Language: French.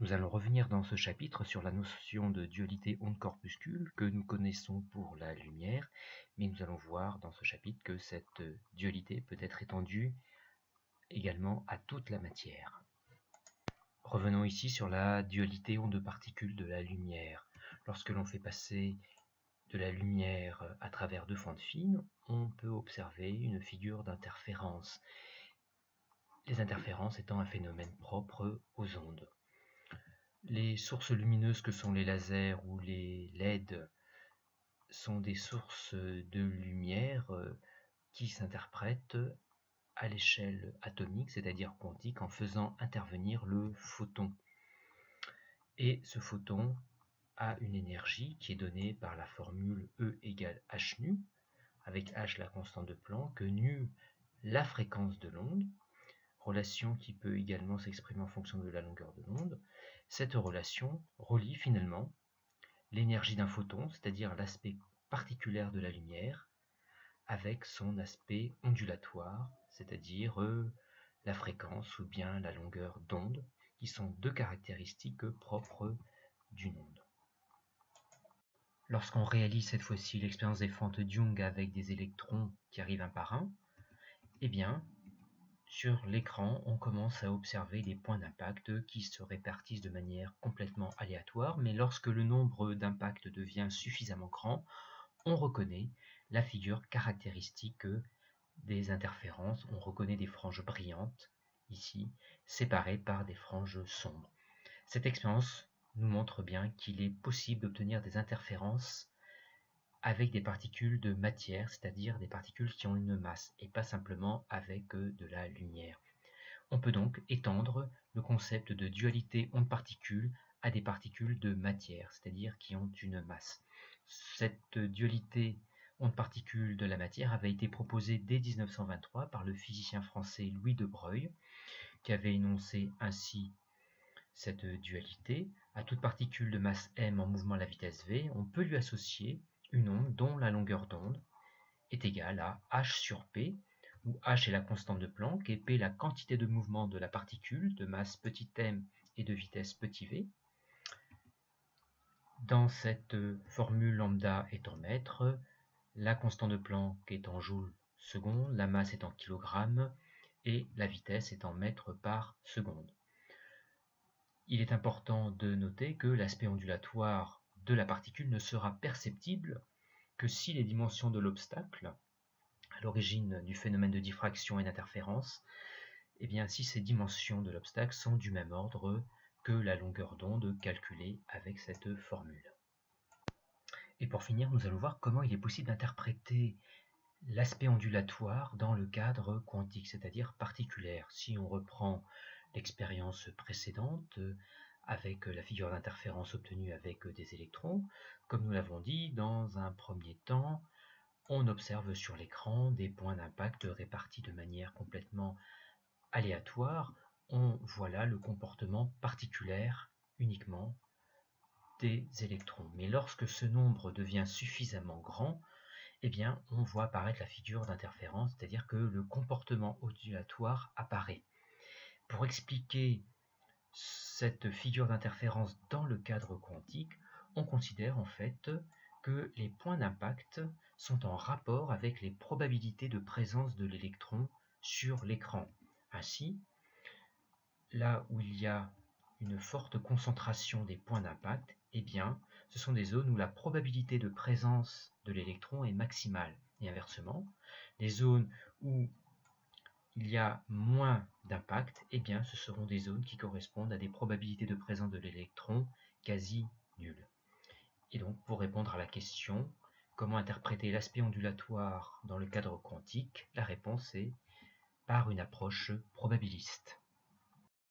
Nous allons revenir dans ce chapitre sur la notion de dualité onde-corpuscule que nous connaissons pour la lumière, mais nous allons voir dans ce chapitre que cette dualité peut être étendue également à toute la matière. Revenons ici sur la dualité onde-particule de la lumière. Lorsque l'on fait passer de la lumière à travers deux fentes fines, on peut observer une figure d'interférence. Les interférences étant un phénomène propre aux ondes. Les sources lumineuses que sont les lasers ou les LED sont des sources de lumière qui s'interprètent à l'échelle atomique, c'est-à-dire quantique, en faisant intervenir le photon. Et ce photon a une énergie qui est donnée par la formule E égale h nu, avec h la constante de Planck, nu la fréquence de l'onde, relation qui peut également s'exprimer en fonction de la longueur de l'onde. Cette relation relie finalement l'énergie d'un photon, c'est-à-dire l'aspect particulaire de la lumière, avec son aspect ondulatoire, c'est-à-dire la fréquence ou bien la longueur d'onde, qui sont deux caractéristiques propres d'une onde. Lorsqu'on réalise cette fois-ci l'expérience des fentes de Young avec des électrons qui arrivent un par un, eh bien, sur l'écran, on commence à observer des points d'impact qui se répartissent de manière complètement aléatoire, mais lorsque le nombre d'impacts devient suffisamment grand, on reconnaît la figure caractéristique des interférences, on reconnaît des franges brillantes, ici, séparées par des franges sombres. Cette expérience nous montre bien qu'il est possible d'obtenir des interférences avec des particules de matière, c'est-à-dire des particules qui ont une masse, et pas simplement avec de la lumière. On peut donc étendre le concept de dualité onde-particule à des particules de matière, c'est-à-dire qui ont une masse. Cette dualité onde-particule de la matière avait été proposée dès 1923 par le physicien français Louis de Broglie, qui avait énoncé ainsi cette dualité. À toute particule de masse m en mouvement à la vitesse v, on peut lui associer une onde dont la longueur d'onde est égale à h sur p, où h est la constante de Planck et p la quantité de mouvement de la particule de masse petit m et de vitesse petit v. Dans cette formule lambda est en mètres, la constante de Planck est en joules seconde, la masse est en kilogrammes et la vitesse est en mètres par seconde. Il est important de noter que l'aspect ondulatoire de la particule ne sera perceptible que si les dimensions de l'obstacle, à l'origine du phénomène de diffraction et d'interférence, eh bien, si ces dimensions de l'obstacle sont du même ordre que la longueur d'onde calculée avec cette formule. Et pour finir, nous allons voir comment il est possible d'interpréter l'aspect ondulatoire dans le cadre quantique, c'est-à-dire particulaire. Si on reprend l'expérience précédente avec la figure d'interférence obtenue avec des électrons, comme nous l'avons dit, dans un premier temps, on observe sur l'écran des points d'impact répartis de manière complètement aléatoire. On voit là le comportement particulaire uniquement des électrons. Mais lorsque ce nombre devient suffisamment grand, eh bien, on voit apparaître la figure d'interférence, c'est-à-dire que le comportement ondulatoire apparaît. Pour expliquer cette figure d'interférence dans le cadre quantique, on considère en fait que les points d'impact sont en rapport avec les probabilités de présence de l'électron sur l'écran. Ainsi, là où il y a une forte concentration des points d'impact, eh bien, ce sont des zones où la probabilité de présence de l'électron est maximale. Et inversement, les zones où il y a moins d'impact, eh bien, ce seront des zones qui correspondent à des probabilités de présence de l'électron quasi nulles. Et donc, pour répondre à la question, comment interpréter l'aspect ondulatoire dans le cadre quantique, la réponse est par une approche probabiliste.